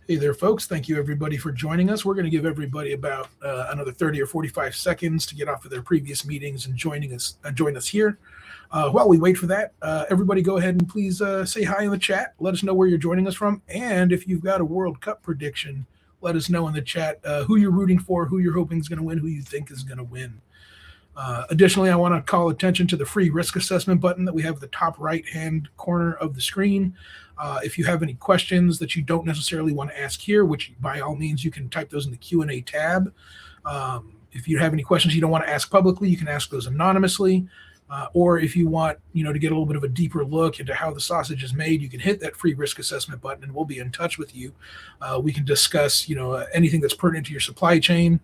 Hey there, folks. Thank you, everybody, for joining us. We're going to give everybody about another 30 or 45 seconds to get off of their previous meetings and join us here. While we wait for that, everybody go ahead and please say hi in the chat. Let us know where you're joining us from. And if you've got a World Cup prediction, let us know in the chat who you're rooting for, who you're hoping is going to win, who you think is going to win. Additionally, I want to call attention to the free risk assessment button that we have at the top right-hand corner of the screen. If you have any questions that you don't necessarily want to ask here, which by all means you can type those in the Q&A tab. If you have any questions you don't want to ask publicly, you can ask those anonymously. Or if you want, to get a little bit of a deeper look into how the sausage is made, you can hit that free risk assessment button, and we'll be in touch with you. We can discuss, anything that's pertinent to your supply chain,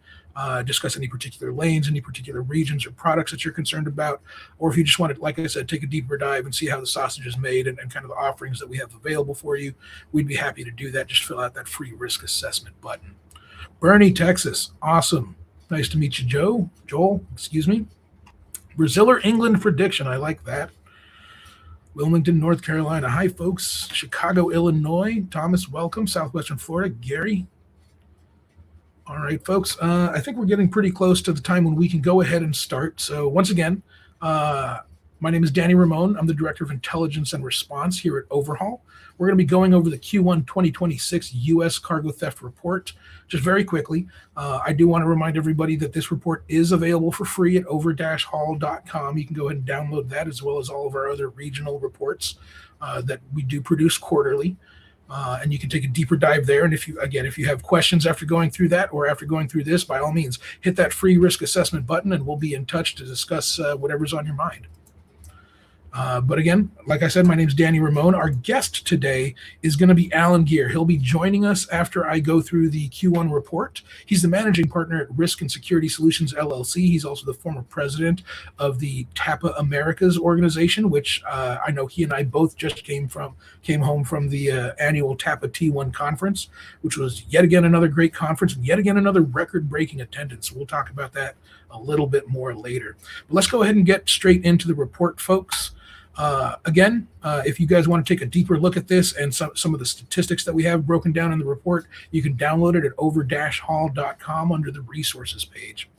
discuss any particular lanes, any particular regions or products that you're concerned about, or if you just want to, like I said, take a deeper dive and see how the sausage is made and kind of the offerings that we have available for you, we'd be happy to do that. Just fill out that free risk assessment button. Bernie, Texas, awesome. Nice to meet you, Joel, excuse me. Brazil, England prediction. I like that. Wilmington, North Carolina. Hi, folks. Chicago, Illinois. Thomas, welcome. Southwestern Florida. Gary. All right, folks. I think we're getting pretty close to the time when we can go ahead and start. So once again, my name is Danny Ramon. I'm the Director of Intelligence and Response here at Overhaul. We're going to be going over the Q1 2026 U.S. Cargo Theft Report. Just very quickly, I do want to remind everybody that this report is available for free at over-haul.com. You can go ahead and download that, as well as all of our other regional reports that we do produce quarterly. And you can take a deeper dive there. And if you have questions after going through that or after going through this, by all means, hit that free risk assessment button and we'll be in touch to discuss whatever's on your mind. But again, like I said, my name is Danny Ramon. Our guest today is going to be Alan Gear. He'll be joining us after I go through the Q1 report. He's the managing partner at Risk and Security Solutions, LLC. He's also the former president of the TAPA Americas organization, which I know he and I both just came home from the annual TAPA T1 conference, which was yet again another great conference and yet again another record-breaking attendance. We'll talk about that a little bit more later. But let's go ahead and get straight into the report, folks. If you guys want to take a deeper look at this and some of the statistics that we have broken down in the report, you can download it at over-haul.com under the resources page.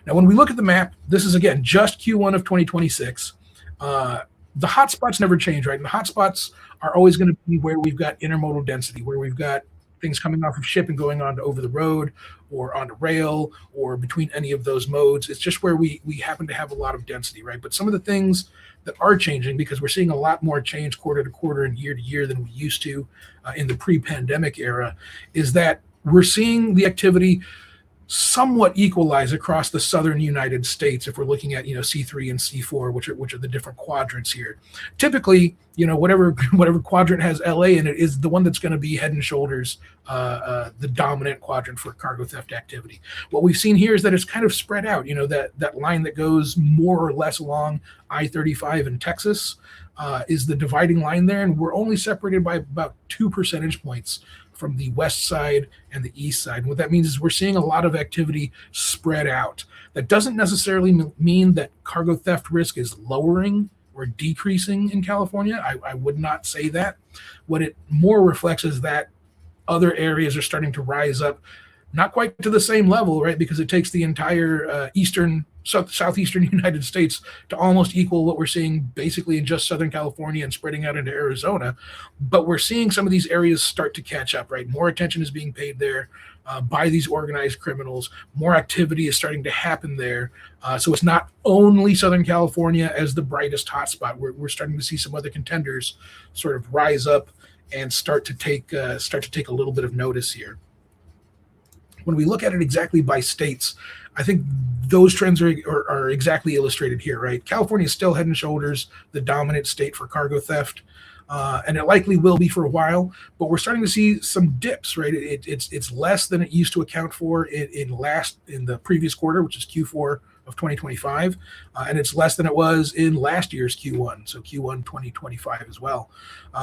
Now, when we look at the map, this is, again, just Q1 of 2026. The hotspots never change, right? And the hotspots are always going to be where we've got intermodal density, where we've got things coming off of ship and going on to over the road or onto rail or between any of those modes. It's just where we happen to have a lot of density, right? But some of the things that are changing, because we're seeing a lot more change quarter to quarter and year to year than we used to in the pre-pandemic era, is that we're seeing the activity somewhat equalize across the southern United States if we're looking at C3 and C4, which are the different quadrants here. Typically, whatever quadrant has LA in it is the one that's going to be head and shoulders the dominant quadrant for cargo theft activity. What we've seen here is that it's kind of spread out. That line that goes more or less along I-35 in Texas is the dividing line there, and we're only separated by about 2 percentage points from the west side and the east side. And what that means is we're seeing a lot of activity spread out. That doesn't necessarily mean that cargo theft risk is lowering or decreasing in California. I would not say that. What it more reflects is that other areas are starting to rise up, not quite to the same level, right? Because it takes the entire southeastern United States to almost equal what we're seeing basically in just Southern California and spreading out into Arizona. But we're seeing some of these areas start to catch up, right? More attention is being paid there by these organized criminals. More activity is starting to happen there. So it's not only Southern California as the brightest hotspot. We're starting to see some other contenders sort of rise up and start to take a little bit of notice here. When we look at it exactly by states, I think those trends are exactly illustrated here, right? California is still head and shoulders the dominant state for cargo theft, and it likely will be for a while. But we're starting to see some dips, right? It's less than it used to account for in the previous quarter, which is Q4 of 2025, and it's less than it was in last year's Q1, so Q1 2025 as well.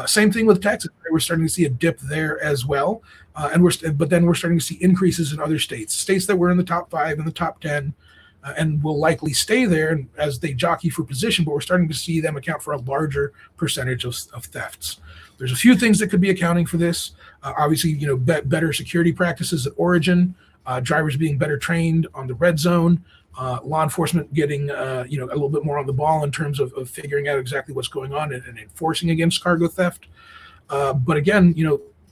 Same thing with Texas. Right? We're starting to see a dip there as well, but then we're starting to see increases in other states that were in the top 5 and the top 10 and will likely stay there as they jockey for position, but we're starting to see them account for a larger percentage of thefts. There's a few things that could be accounting for this. Obviously, better security practices at origin, drivers being better trained on the red zone, law enforcement getting a little bit more on the ball in terms of figuring out exactly what's going on and enforcing against cargo theft. But again,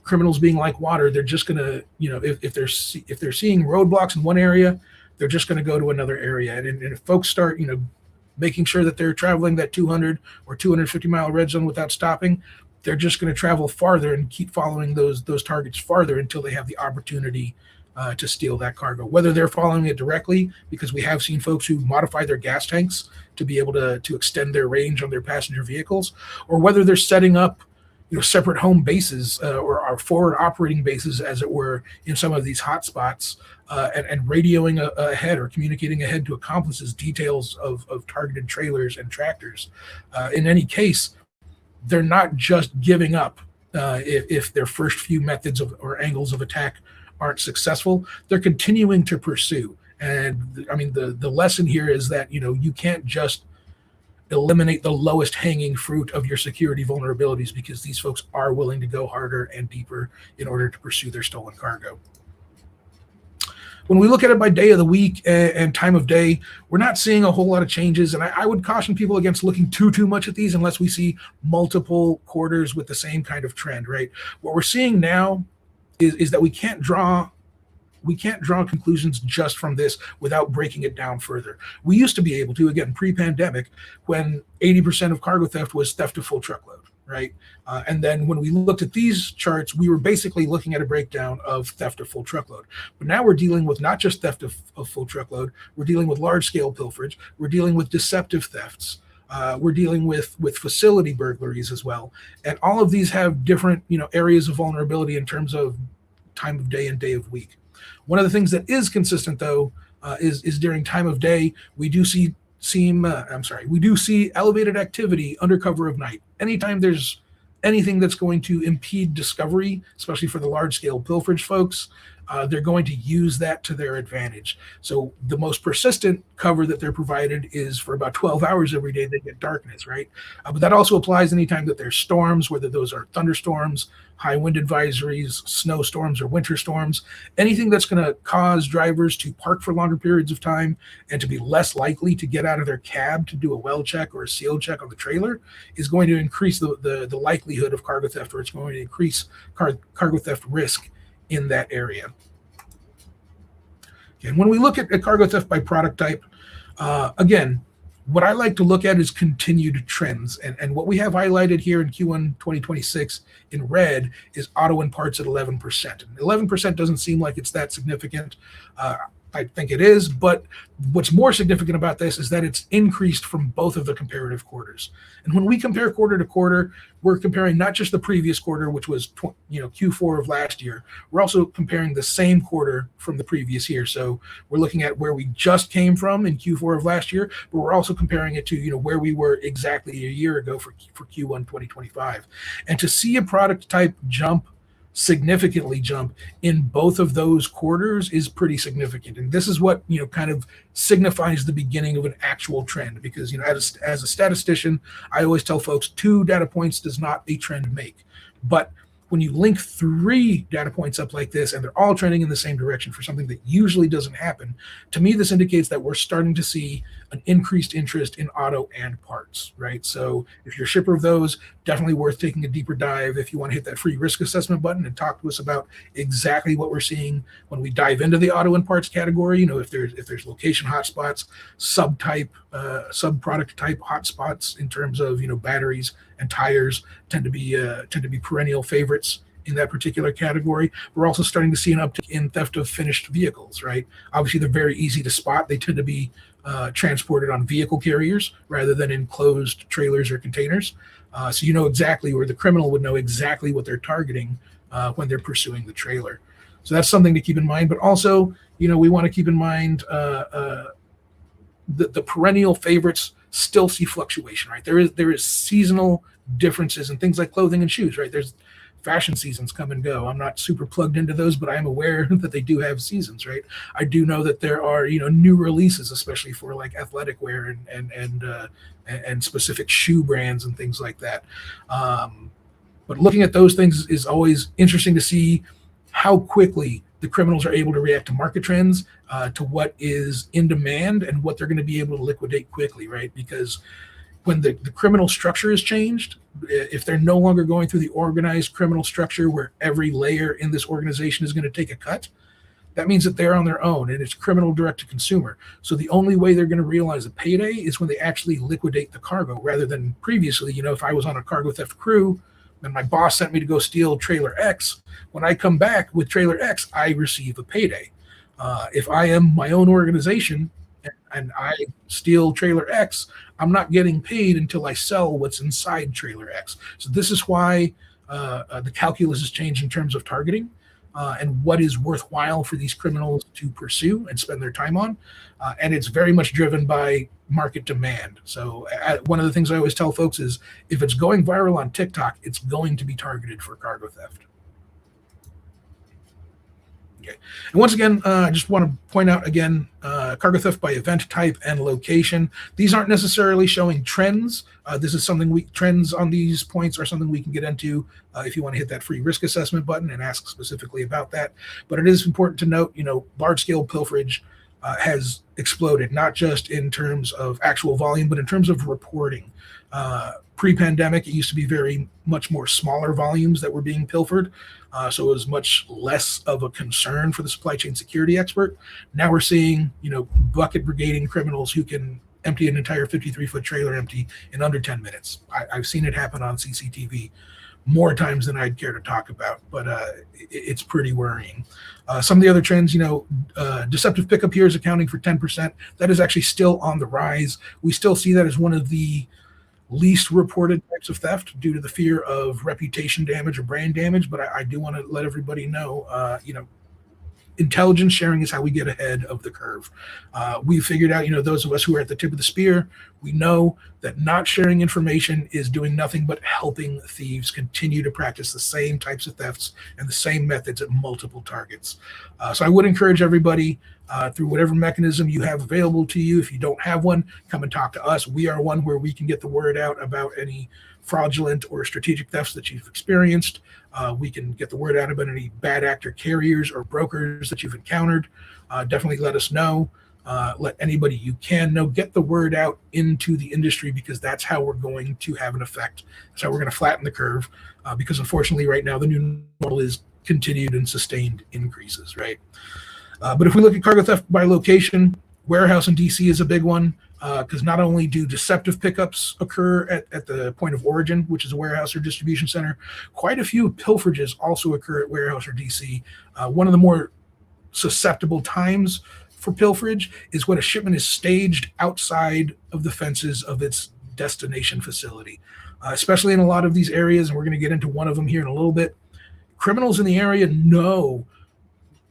criminals being like water, they're just going to, if they're seeing roadblocks in one area, they're just going to go to another area. And if folks start, making sure that they're traveling that 200 or 250 mile red zone without stopping, they're just going to travel farther and keep following those targets farther until they have the opportunity to steal that cargo. Whether they're following it directly, because we have seen folks who modify their gas tanks to be able to extend their range on their passenger vehicles, or whether they're setting up separate home bases or forward operating bases, as it were, in some of these hotspots, and radioing ahead or communicating ahead to accomplices details of targeted trailers and tractors. In any case, they're not just giving up if their first few methods or angles of attack aren't successful. They're continuing to pursue. And I mean, the lesson here is that you can't just eliminate the lowest hanging fruit of your security vulnerabilities, because these folks are willing to go harder and deeper in order to pursue their stolen cargo. When we look at it by day of the week and time of day, we're not seeing a whole lot of changes. And I would caution people against looking too much at these unless we see multiple quarters with the same kind of trend, right? What we're seeing now is that we can't draw conclusions just from this without breaking it down further. We used to be able to, again, pre-pandemic, when 80% of cargo theft was theft of full truckload, right? And then when we looked at these charts, we were basically looking at a breakdown of theft of full truckload. But now we're dealing with not just theft of full truckload, we're dealing with large-scale pilferage, we're dealing with deceptive thefts, we're dealing with facility burglaries as well. And all of these have different areas of vulnerability in terms of time of day and day of week. One of the things that is consistent, though, is during time of day, we do see elevated activity under cover of night. Anytime there's anything that's going to impede discovery, especially for the large-scale pilferage folks, they're going to use that to their advantage. So the most persistent cover that they're provided is for about 12 hours every day they get darkness, right? But that also applies anytime that there's storms, whether those are thunderstorms, high wind advisories, snowstorms, or winter storms. Anything that's going to cause drivers to park for longer periods of time and to be less likely to get out of their cab to do a well check or a seal check on the trailer is going to increase the likelihood of cargo theft, or it's going to increase cargo theft risk in that area. And when we look at cargo theft by product type, again, what I like to look at is continued trends. And what we have highlighted here in Q1 2026 in red is auto and parts at 11%. And 11% doesn't seem like it's that significant. I think it is, but what's more significant about this is that it's increased from both of the comparative quarters. And when we compare quarter to quarter, we're comparing not just the previous quarter, which was Q4 of last year. We're also comparing the same quarter from the previous year. So we're looking at where we just came from in Q4 of last year, but we're also comparing it to where we were exactly a year ago for Q1 2025. And to see a product type significantly jump in both of those quarters is pretty significant. And this is what kind of signifies the beginning of an actual trend, because as a statistician, I always tell folks 2 data points does not a trend make. But when you link 3 data points up like this and they're all trending in the same direction for something that usually doesn't happen, to me this indicates that we're starting to see an increased interest in auto and parts, right? So if you're a shipper of those, definitely worth taking a deeper dive if you want to hit that free risk assessment button and talk to us about exactly what we're seeing when we dive into the auto and parts category. If there's location hotspots, subtype, subproduct type hotspots in terms of batteries and tires tend to be perennial favorites in that particular category. We're also starting to see an uptick in theft of finished vehicles, right? Obviously, they're very easy to spot. They tend to be transported on vehicle carriers rather than in closed trailers or containers. So exactly, or the criminal would know exactly what they're targeting when they're pursuing the trailer. So that's something to keep in mind. But also, we want to keep in mind the perennial favorites still see fluctuation, right? There is seasonal differences in things like clothing and shoes, right? fashion seasons come and go. I'm not super plugged into those, but I am aware that they do have seasons, right? I do know that there are, new releases, especially for like athletic wear and specific shoe brands and things like that. But looking at those things is always interesting to see how quickly the criminals are able to react to market trends, to what is in demand and what they're going to be able to liquidate quickly, right? Because when the criminal structure is changed, if they're no longer going through the organized criminal structure where every layer in this organization is going to take a cut, that means that they're on their own and it's criminal direct to consumer. So the only way they're going to realize a payday is when they actually liquidate the cargo, rather than previously, if I was on a cargo theft crew and my boss sent me to go steal trailer X, when I come back with trailer X, I receive a payday. If I am my own organization and I steal trailer X, I'm not getting paid until I sell what's inside trailer X. So this is why the calculus has changed in terms of targeting, and what is worthwhile for these criminals to pursue and spend their time on. And it's very much driven by market demand. So one of the things I always tell folks is if it's going viral on TikTok, it's going to be targeted for cargo theft. Okay. And once again, I just want to point out again, cargo theft by event type and location. These aren't necessarily showing trends. This is something trends on these points are something we can get into if you want to hit that free risk assessment button and ask specifically about that. But it is important to note, large scale pilferage has exploded, not just in terms of actual volume, but in terms of reporting. Pre-pandemic, it used to be very much more smaller volumes that were being pilfered. So it was much less of a concern for the supply chain security expert. Now we're seeing, bucket brigading criminals who can empty an entire 53-foot trailer empty in under 10 minutes. I've seen it happen on CCTV more times than I'd care to talk about, but it's pretty worrying. Some of the other trends, deceptive pickup here is accounting for 10%. That is actually still on the rise. We still see that as one of the least reported types of theft due to the fear of reputation damage or brain damage. But I do want to let everybody know, intelligence sharing is how we get ahead of the curve. We figured out, those of us who are at the tip of the spear, we know that not sharing information is doing nothing but helping thieves continue to practice the same types of thefts and the same methods at multiple targets. So I would encourage everybody, through whatever mechanism you have available to you. If you don't have one, come and talk to us. We are one where we can get the word out about any fraudulent or strategic thefts that you've experienced. We can get the word out about any bad actor carriers or brokers that you've encountered. Definitely let us know. Let anybody you can know. Get the word out into the industry, because that's how we're going to have an effect. That's how we're going to flatten the curve, because unfortunately right now the new normal is continued and sustained increases, right? But if we look at cargo theft by location, warehouse in DC is a big one, because not only do deceptive pickups occur at the point of origin, which is a warehouse or distribution center, quite a few pilferages also occur at warehouse or DC. One of the more susceptible times for pilferage is when a shipment is staged outside of the fences of its destination facility, especially in a lot of these areas, and we're going to get into one of them here in a little bit. Criminals in the area know,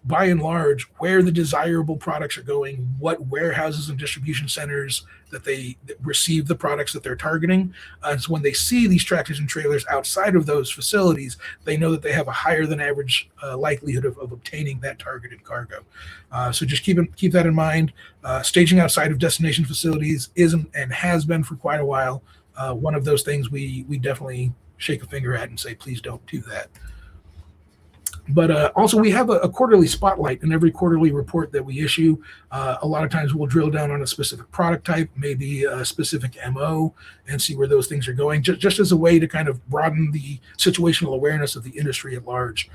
by and large, where the desirable products are going, what warehouses and distribution centers that receive the products that they're targeting. So when they see these tractors and trailers outside of those facilities, they know that they have a higher than average likelihood of obtaining that targeted cargo. So just keep that in mind. Staging outside of destination facilities isn't and has been for quite a while one of those things we definitely shake a finger at and say, please don't do that. But also, we have a quarterly spotlight in every quarterly report that we issue. A lot of times we'll drill down on a specific product type, maybe a specific MO, and see where those things are going, just as a way to kind of broaden the situational awareness of the industry at large.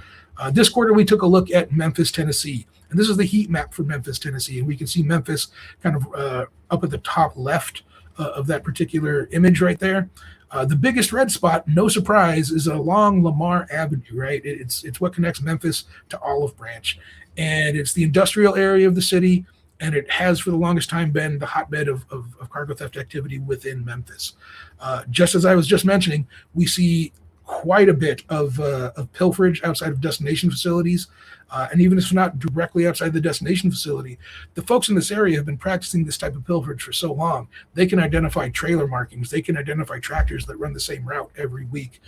This quarter, we took a look at Memphis, Tennessee. And this is the heat map for Memphis, Tennessee. And we can see Memphis kind of up at the top left of that particular image right there. The biggest red spot, no surprise, is along Lamar Avenue, right? It's what connects Memphis to Olive Branch. And it's the industrial area of the city, and it has for the longest time been the hotbed of cargo theft activity within Memphis. Just as I was just mentioning, we see quite a bit of pilferage outside of destination facilities. And even if it's not directly outside the destination facility, the folks in this area have been practicing this type of pilferage for so long, they can identify trailer markings, they can identify tractors that run the same route every week.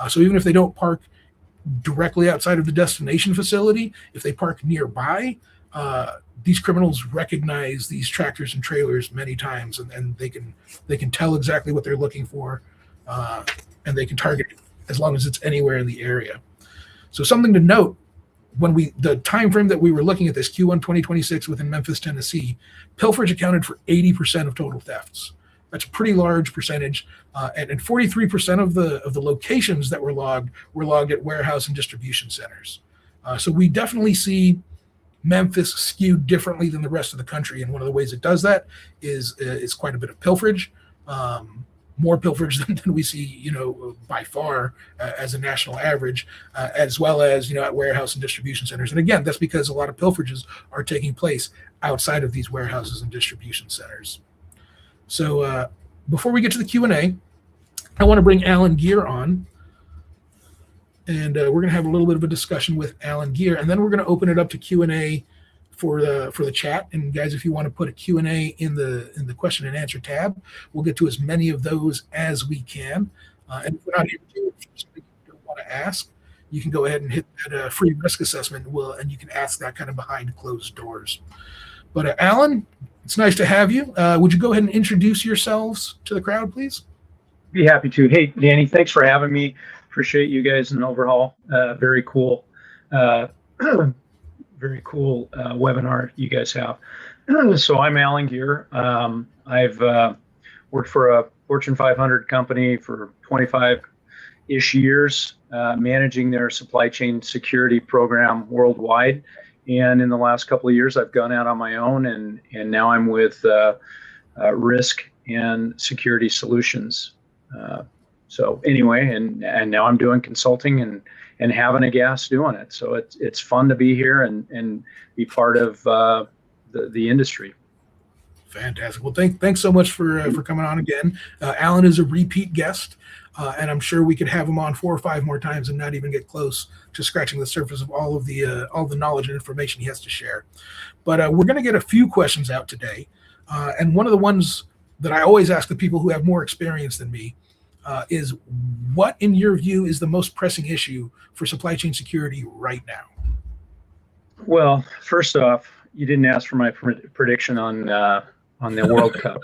So even if they don't park directly outside of the destination facility, if they park nearby, these criminals recognize these tractors and trailers many times, and they can tell exactly what they're looking for, and they can target it as long as it's anywhere in the area. So something to note, the time frame that we were looking at this, Q1 2026 within Memphis, Tennessee, pilferage accounted for 80% of total thefts. That's a pretty large percentage, and 43% of the locations that were logged at warehouse and distribution centers. So we definitely see Memphis skewed differently than the rest of the country, and one of the ways it does that is quite a bit of pilferage, more pilferage than we see, by far as a national average, as well as at warehouse and distribution centers. And again, that's because a lot of pilferages are taking place outside of these warehouses and distribution centers. So before we get to the Q&A, I want to bring Alan Gear on, and we're going to have a little bit of a discussion with Alan Gear, and then we're going to open it up to Q&A for the chat. And guys, if you want to put a Q&A in the question and answer tab, we'll get to as many of those as we can. And if we're not able to, if you don't want to ask, you can go ahead and hit that free risk assessment, and you can ask that kind of behind closed doors. But Alan, it's nice to have you. Would you go ahead and introduce yourselves to the crowd, please? Be happy to. Hey, Danny, thanks for having me. Appreciate you guys in Overhaul. Very cool. Very cool webinar you guys have. So I'm Alan Gear. I've worked for a Fortune 500 company for 25-ish years, managing their supply chain security program worldwide. And in the last couple of years, I've gone out on my own, and now I'm with Risk and Security Solutions. So anyway, and now I'm doing consulting and having a gas doing it. So it's fun to be here and be part of the industry. Fantastic. Well, thanks so much for coming on again. Alan is a repeat guest, and I'm sure we could have him on 4 or 5 more times and not even get close to scratching the surface of all the knowledge and information he has to share. But we're going to get a few questions out today, and one of the ones that I always ask the people who have more experience than me is, what, in your view, is the most pressing issue for supply chain security right now? Well, first off, you didn't ask for my prediction on the World Cup.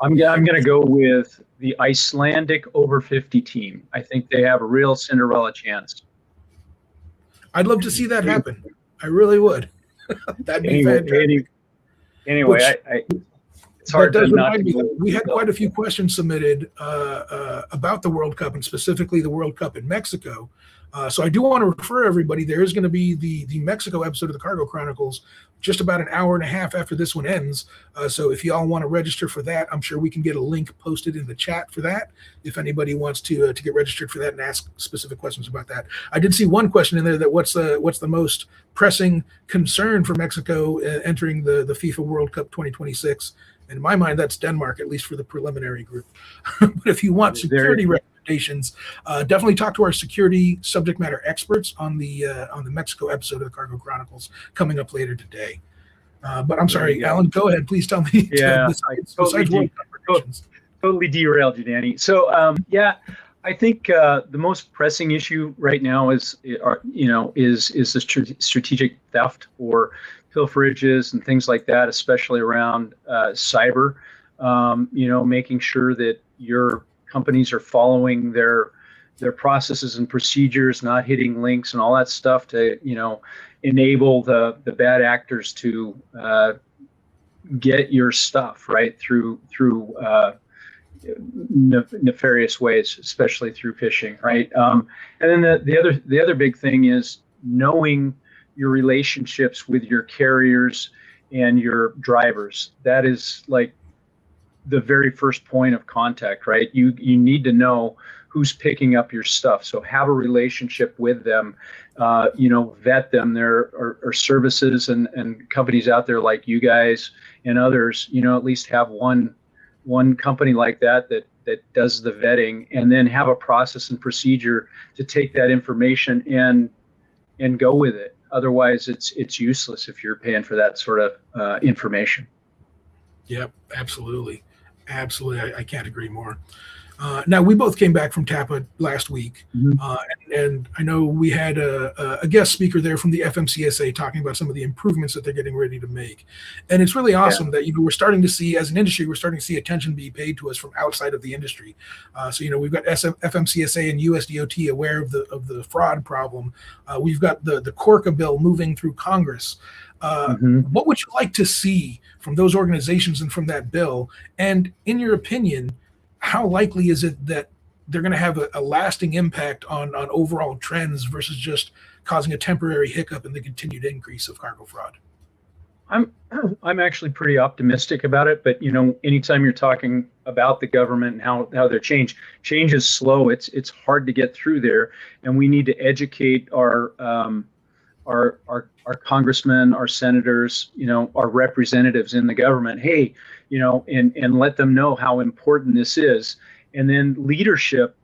I'm going to go with the Icelandic over 50 team. I think they have a real Cinderella chance. I'd love to see that happen. I really would. That'd be fantastic. Anyway, it's hard to not. We had quite a few questions submitted about the World Cup, and specifically the World Cup in Mexico. So I do want to refer everybody. There is going to be the Mexico episode of the Cargo Chronicles just about an hour and a half after this one ends. So if y'all want to register for that, I'm sure we can get a link posted in the chat for that, if anybody wants to get registered for that and ask specific questions about that. I did see one question in there that what's the most pressing concern for Mexico entering the FIFA World Cup 2026? In my mind, that's Denmark, at least for the preliminary group. But if you want security recommendations, definitely talk to our security subject matter experts on the Mexico episode of the Cargo Chronicles coming up later today. But I'm sorry, Alan, go ahead. Please tell me. Yeah, besides World Cup predictions. Totally derailed you, Danny. So, I think the most pressing issue right now is the strategic theft or pilferages and things like that, especially around cyber. Making sure that your companies are following their processes and procedures, not hitting links and all that stuff to enable the bad actors to get your stuff right through nefarious ways, especially through phishing, right? And then the other big thing is knowing your relationships with your carriers and your drivers. That is like the very first point of contact, right? You need to know who's picking up your stuff. So have a relationship with them, vet them. There are services and companies out there like you guys and others, at least have one company like that does the vetting, and then have a process and procedure to take that information and go with it. Otherwise, it's useless if you're paying for that sort of information. Yep, absolutely. I can't agree more. Now, we both came back from TAPA last week, Mhm. and I know we had a guest speaker there from the FMCSA talking about some of the improvements that they're getting ready to make. And it's really Yeah. awesome that, we're starting to see, as an industry, we're starting to see attention be paid to us from outside of the industry. So, we've got FMCSA and USDOT aware of the fraud problem. We've got the Corca bill moving through Congress. Mhm. What would you like to see from those organizations and from that bill? And in your opinion, how likely is it that they're going to have a lasting impact on overall trends versus just causing a temporary hiccup in the continued increase of cargo fraud? I'm I'm actually pretty optimistic about it, but anytime you're talking about the government and how their change is slow. It's hard to get through there, and we need to educate our congressmen, our senators, our representatives in the government. Hey, and let them know how important this is, and then leadership.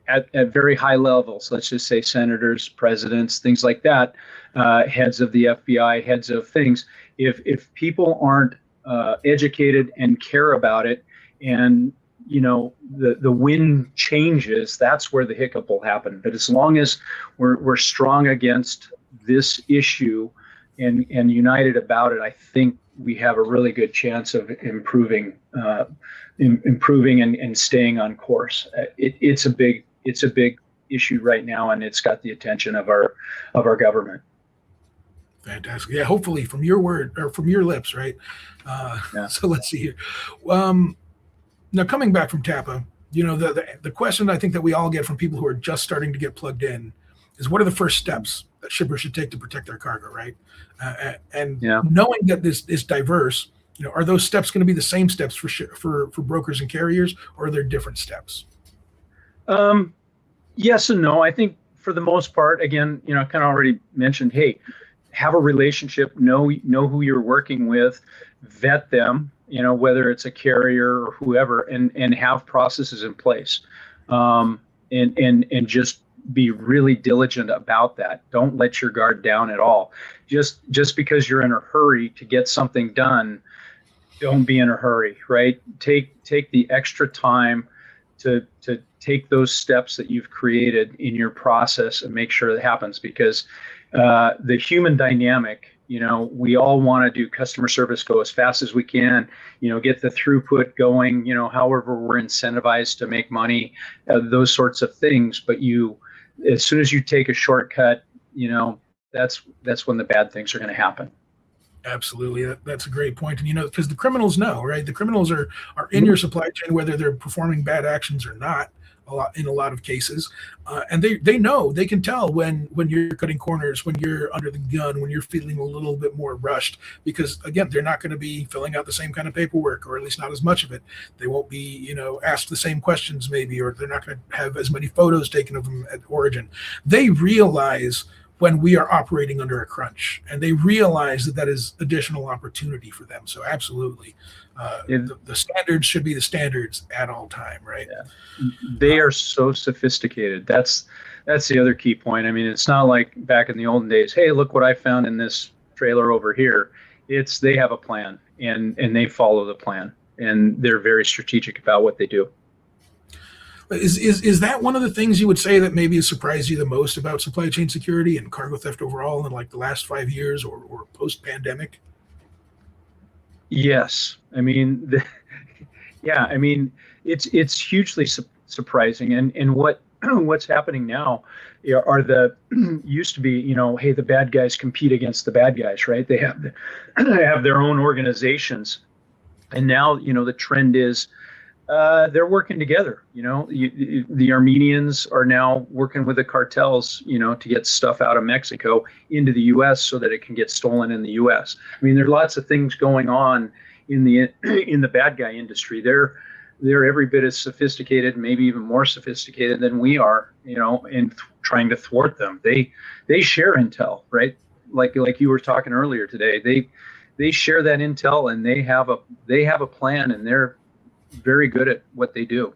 At very high levels, let's just say senators, presidents, things like that, heads of the FBI, heads of things. If people aren't educated and care about it, and the wind changes, that's where the hiccup will happen. But as long as we're strong against this issue and united about it, I think we have a really good chance of improving and staying on course. It's a big issue right now, and it's got the attention of our government. Fantastic. Yeah, hopefully from your word or from your lips, right? Yeah. So let's see here. Now, coming back from TAPA, the question I think that we all get from people who are just starting to get plugged in is, what are the first steps that shippers should take to protect their cargo, right? And Yeah. knowing that this is diverse, are those steps going to be the same steps for brokers and carriers, or are there different steps? Yes and no. I think for the most part, again, I kind of already mentioned, hey, have a relationship, know who you're working with, vet them, whether it's a carrier or whoever, and have processes in place, and just be really diligent about that. Don't let your guard down at all. Just because you're in a hurry to get something done, don't be in a hurry, right? Take the extra time to take those steps that you've created in your process and make sure it happens, because the human dynamic, we all want to do customer service, go as fast as we can, get the throughput going, however we're incentivized to make money, those sorts of things. But as soon as you take a shortcut, that's when the bad things are going to happen. Absolutely. That's a great point. And, because the criminals know, right? The criminals are in your supply chain, whether they're performing bad actions or not, in a lot of cases. And they know, they can tell when you're cutting corners, when you're under the gun, when you're feeling a little bit more rushed, because again, they're not going to be filling out the same kind of paperwork, or at least not as much of it. They won't be, asked the same questions maybe, or they're not going to have as many photos taken of them at origin. They realize when we are operating under a crunch, and they realize that is additional opportunity for them. So absolutely, the standards should be the standards at all time, right? Yeah. They are so sophisticated. That's the other key point. I mean, it's not like back in the olden days, hey, look what I found in this trailer over here. They have a plan, and they follow the plan, and they're very strategic about what they do. Is that one of the things you would say that maybe has surprised you the most about supply chain security and cargo theft overall in like the last 5 years or post pandemic? Yes, I mean, yeah, I mean, it's hugely surprising, and what's happening now are used to be, hey, the bad guys compete against the bad guys, right? They have their own organizations, and now the trend is, they're working together. The Armenians are now working with the cartels, to get stuff out of Mexico into the U.S. so that it can get stolen in the U.S. I mean, there are lots of things going on in the bad guy industry. They're every bit as sophisticated, maybe even more sophisticated than we are, in trying to thwart them. They share intel, right? Like you were talking earlier today. They share that intel, and they have a plan, and they're very good at what they do.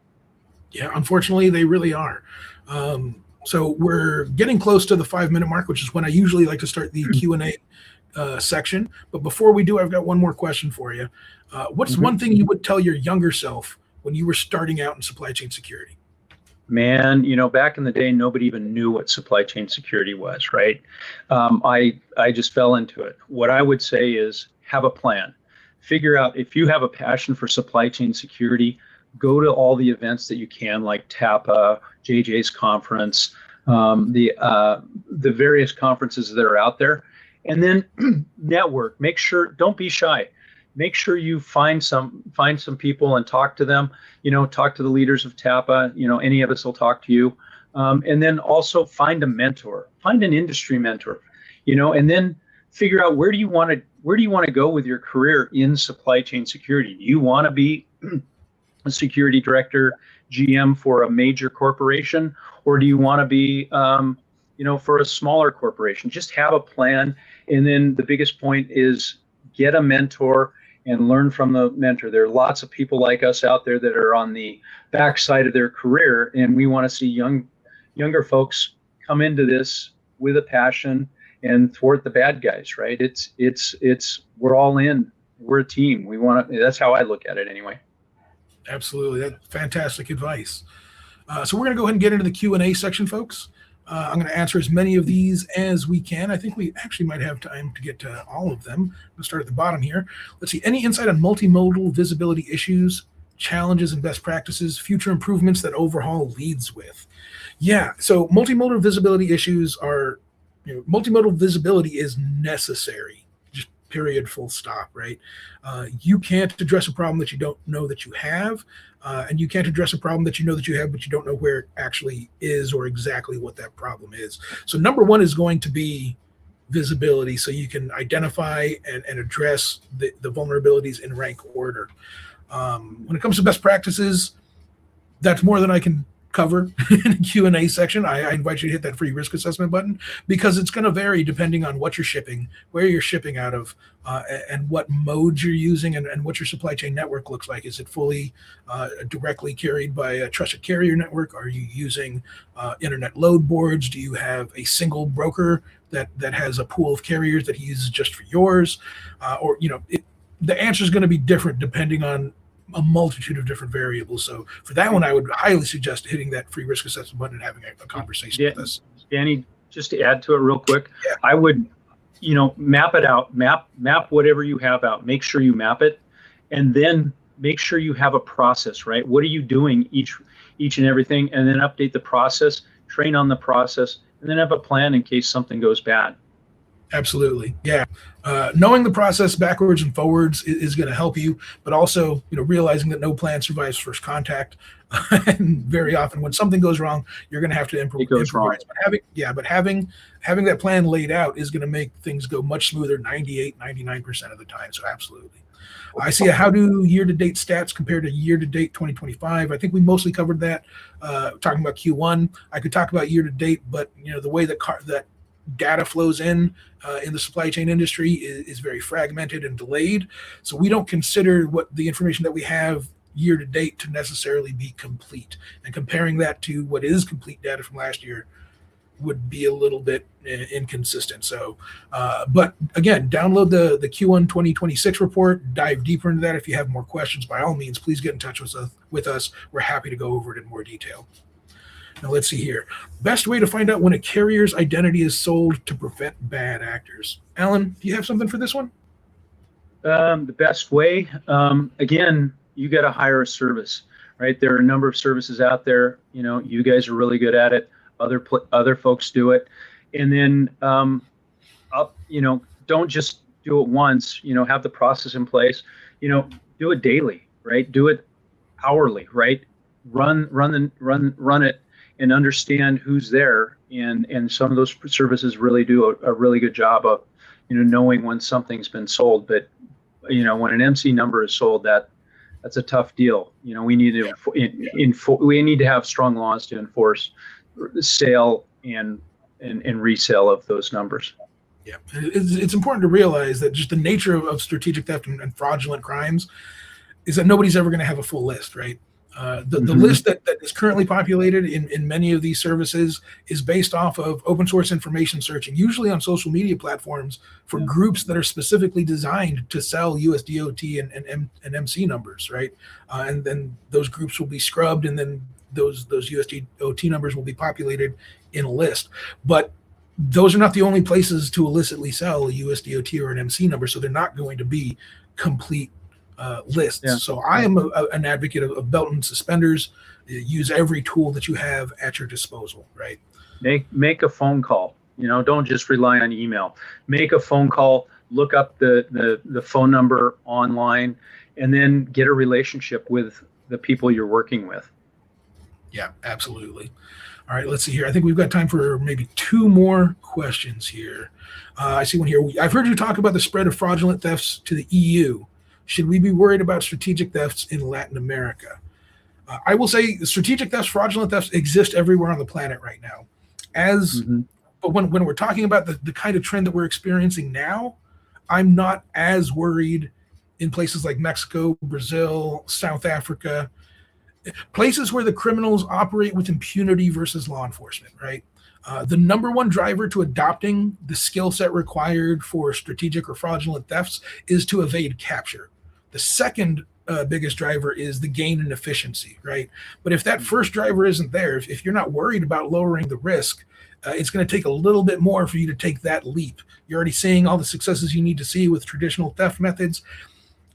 Yeah, unfortunately, they really are. So we're getting close to the 5-minute mark, which is when I usually like to start the Q&A section. But before we do, I've got one more question for you. What's one thing you would tell your younger self when you were starting out in supply chain security? Man, back in the day, nobody even knew what supply chain security was, right? I just fell into it. What I would say is have a plan. Figure out if you have a passion for supply chain security, go to all the events that you can, like TAPA, JJ's conference, the various conferences that are out there, and then network. Make sure, don't be shy. Make sure you find some people and talk to them. Talk to the leaders of TAPA. Any of us will talk to you, and then also find a mentor, find an industry mentor, and then figure out where do you want to go with your career in supply chain security. Do you want to be a security director, GM for a major corporation, or do you want to be for a smaller corporation? Just have a plan, and then the biggest point is get a mentor and learn from the mentor. There are lots of people like us out there that are on the backside of their career, and we want to see younger folks come into this with a passion and thwart the bad guys, right? It's we're all in. We're a team. That's how I look at it anyway. Absolutely. That's fantastic advice. So we're going to go ahead and get into the Q&A section, folks. I'm going to answer as many of these as we can. I think we actually might have time to get to all of them. Let's start at the bottom here. Let's see. Any insight on multimodal visibility issues, challenges and best practices, future improvements that Overhaul leads with? Yeah. So multimodal visibility issues are, multimodal visibility is necessary. Just period, full stop, right? You can't address a problem that you don't know that you have. And you can't address a problem that you know that you have, but you don't know where it actually is or exactly what that problem is. So number one is going to be visibility, so you can identify and address the vulnerabilities in rank order. When it comes to best practices, that's more than I can cover in the Q&A section. I invite you to hit that free risk assessment button, because it's going to vary depending on what you're shipping, where you're shipping out of, and what modes you're using, and what your supply chain network looks like. Is it fully directly carried by a trusted carrier network? Are you using internet load boards? Do you have a single broker that has a pool of carriers that he uses just for yours? The answer is going to be different depending on a multitude of different variables. So for that one, I would highly suggest hitting that free risk assessment button and having a conversation with us. Danny, just to add to it real quick, yeah. I would, map it out, map whatever you have out, make sure you map it, and then make sure you have a process, right? What are you doing each and everything, and then update the process, train on the process, and then have a plan in case something goes bad. Absolutely. Yeah. Knowing the process backwards and forwards is going to help you, but also, realizing that no plan survives first contact. And very often when something goes wrong, you're going to have to improvise. But having that plan laid out is going to make things go much smoother 99% of the time. So absolutely. I see how do year-to-date stats compare to year-to-date 2025. I think we mostly covered that, talking about Q1. I could talk about year-to-date, but the way that data flows in the supply chain industry is very fragmented and delayed. So we don't consider what the information that we have year to date to necessarily be complete. And comparing that to what is complete data from last year would be a little bit inconsistent. So, but again, download the Q1 2026 report, dive deeper into that. If you have more questions, by all means, please get in touch with us. We're happy to go over it in more detail. Now let's see here. Best way to find out when a carrier's identity is sold to prevent bad actors. Alan, do you have something for this one? The best way, again, you got to hire a service, right? There are a number of services out there. You guys are really good at it. Other folks do it, and then don't just do it once. Have the process in place. Do it daily, right? Do it hourly, right? Run it. And understand who's there, and some of those services really do a really good job of, knowing when something's been sold. But when an MC number is sold, that's a tough deal. We need to have strong laws to enforce sale and resale of those numbers. Yeah, it's important to realize that just the nature of strategic theft and fraudulent crimes is that nobody's ever going to have a full list, right? The list that is currently populated in many of these services is based off of open source information searching, usually on social media platforms for groups that are specifically designed to sell USDOT and MC numbers, right? And then those groups will be scrubbed, and then those USDOT numbers will be populated in a list. But those are not the only places to illicitly sell a USDOT or an MC number, so they're not going to be complete lists. Yeah. So I am an advocate of belt and suspenders. Use every tool that you have at your disposal, right? Make a phone call. Don't just rely on email. Make a phone call, look up the phone number online, and then get a relationship with the people you're working with. Yeah, absolutely. All right, let's see here. I think we've got time for maybe 2 more questions here. I see one here. I've heard you talk about the spread of fraudulent thefts to the EU. Should we be worried about strategic thefts in Latin America? I will say strategic thefts, fraudulent thefts exist everywhere on the planet right now. But when we're talking about the kind of trend that we're experiencing now, I'm not as worried in places like Mexico, Brazil, South Africa, places where the criminals operate with impunity versus law enforcement, right? The number one driver to adopting the skill set required for strategic or fraudulent thefts is to evade capture. The second biggest driver is the gain in efficiency, right? But if that first driver isn't there, if you're not worried about lowering the risk, it's going to take a little bit more for you to take that leap. You're already seeing all the successes you need to see with traditional theft methods.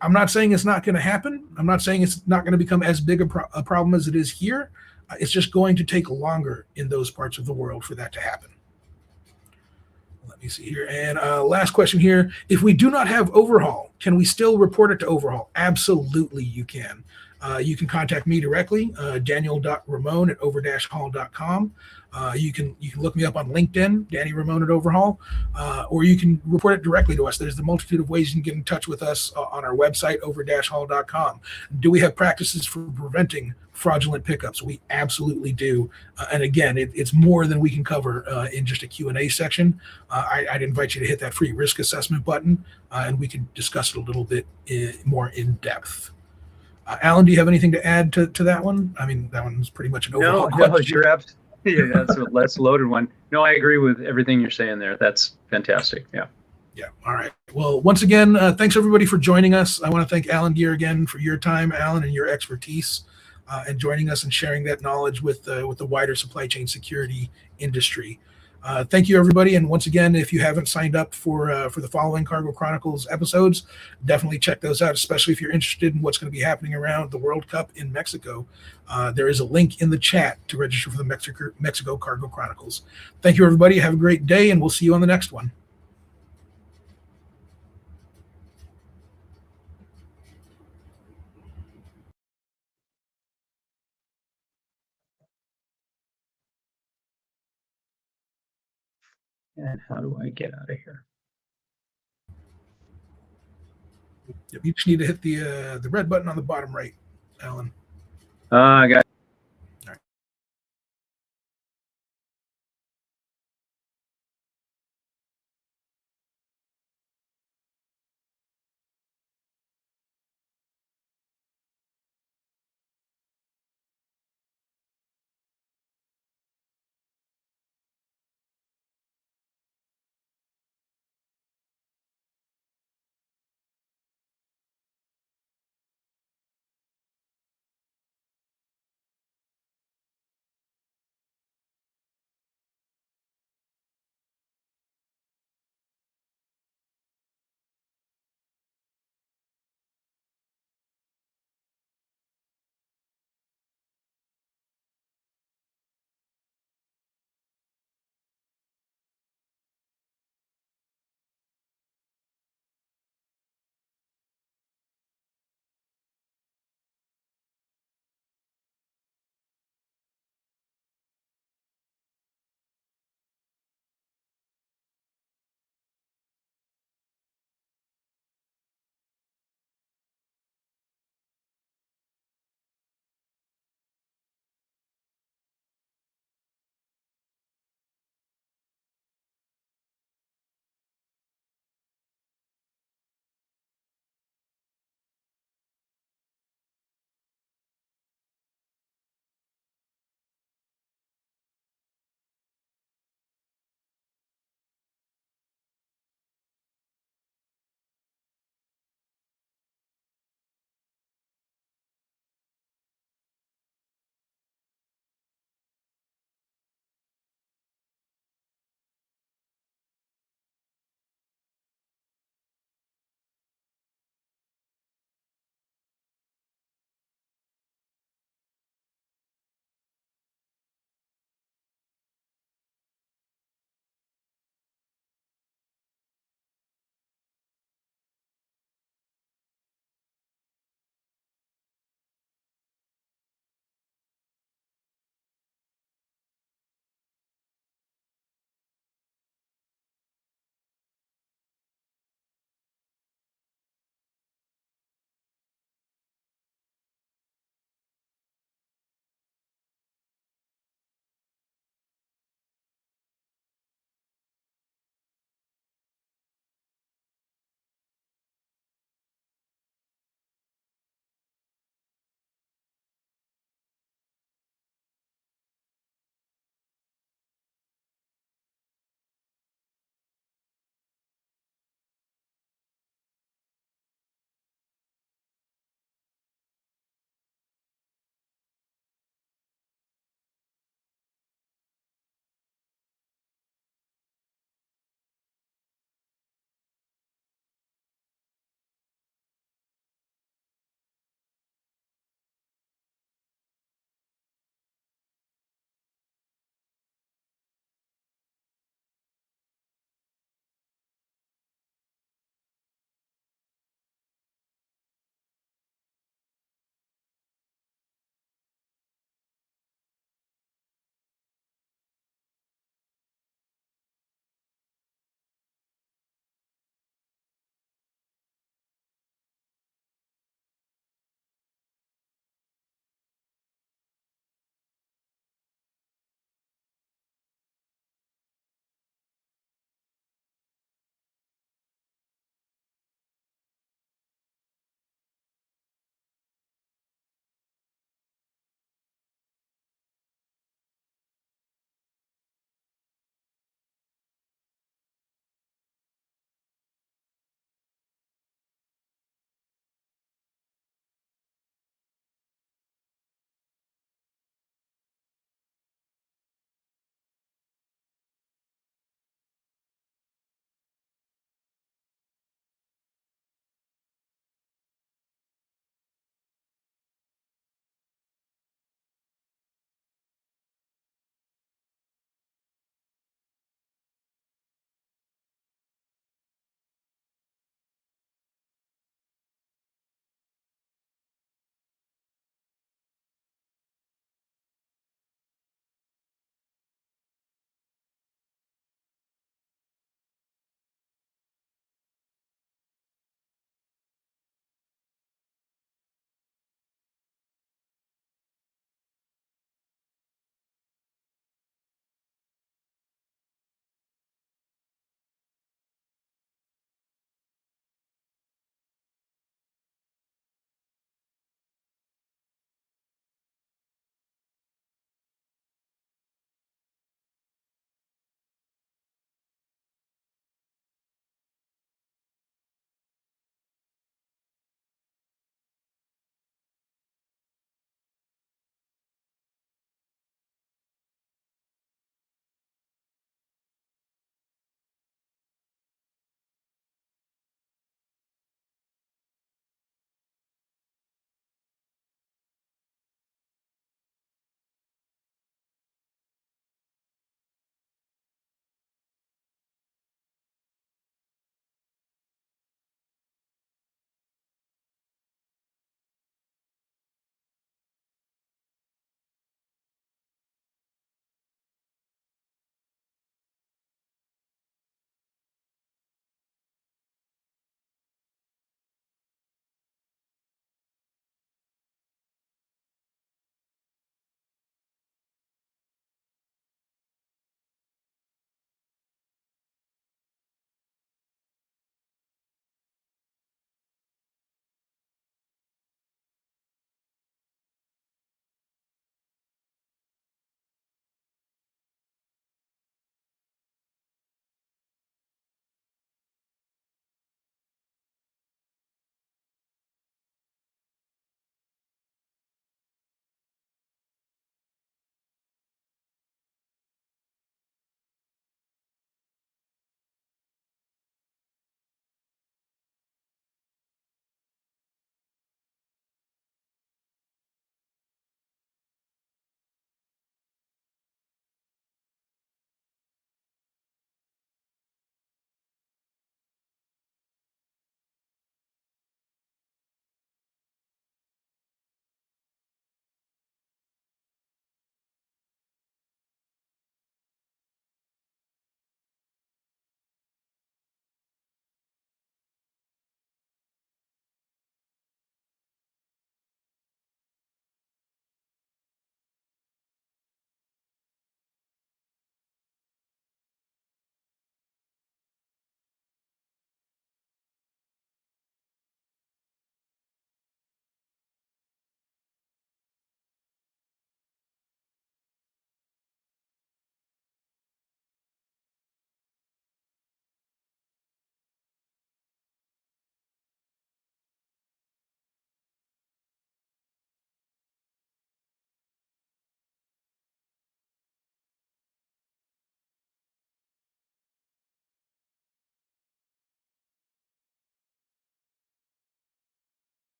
I'm not saying it's not going to happen. I'm not saying it's not going to become as big a problem as it is here. It's just going to take longer in those parts of the world for that to happen. Let me see here. And last question here. If we do not have overhaul, can we still report it to overhaul? Absolutely, you can. You can contact me directly, daniel.ramon@over-haul.com. You can look me up on LinkedIn, Danny Ramon at Overhaul, or you can report it directly to us. There's the multitude of ways you can get in touch with us on our website, over-haul.com. Do we have practices for preventing fraudulent pickups? We absolutely do. And again, it's more than we can cover in just a Q&A section. I'd invite you to hit that free risk assessment button, and we can discuss it a little bit more in depth. Alan, do you have anything to add to that one? I mean, that one's pretty much an overhaul question. No, you're absolutely. Yeah, that's a loaded one. No, I agree with everything you're saying there. That's fantastic. Yeah. Yeah. All right. Well, once again, thanks everybody for joining us. I want to thank Alan Gear again for your time, Alan, and your expertise, and joining us and sharing that knowledge with the wider supply chain security industry. Thank you, everybody. And once again, if you haven't signed up for the following Cargo Chronicles episodes, definitely check those out, especially if you're interested in what's going to be happening around the World Cup in Mexico. There is a link in the chat to register for the Mexico Cargo Chronicles. Thank you, everybody. Have a great day, and we'll see you on the next one. And how do I get out of here? You just need to hit the red button on the bottom right, Alan. I got